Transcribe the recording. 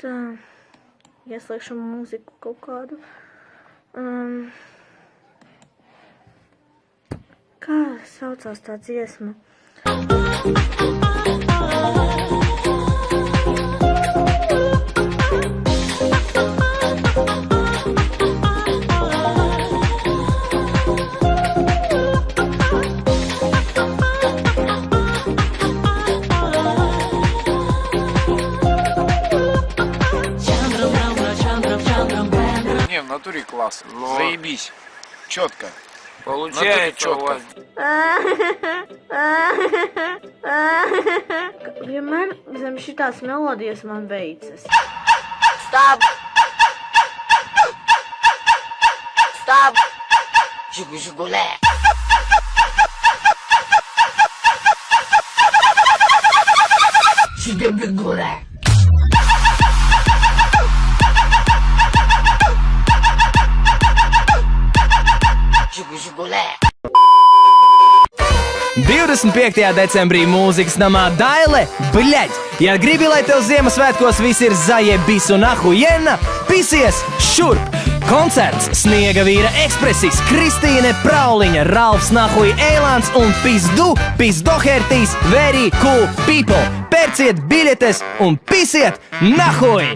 Tā, ieslēgšu mūziku kaut kādu. Kā saucās tā dziesma? Не, в натуре класс. Заебись. Четко. Получается у вас. Vienmēr zem šitās melodijas man beidzas. Stop! Stop! Žugulē! Žugulē! Žugulē! 25. decembrī mūzikas namā Daile, bļaļ! Ja gribi, lai tev Ziemassvētkos viss ir zajebis un ahujena, pisies šurp! Koncerts Sniega vīra ekspresis, Kristīne Prauliņa, Ralfs Nahuj Eilāns un Pizdohertīs very cool people. Pērciet biļetes un pisiet nahuj!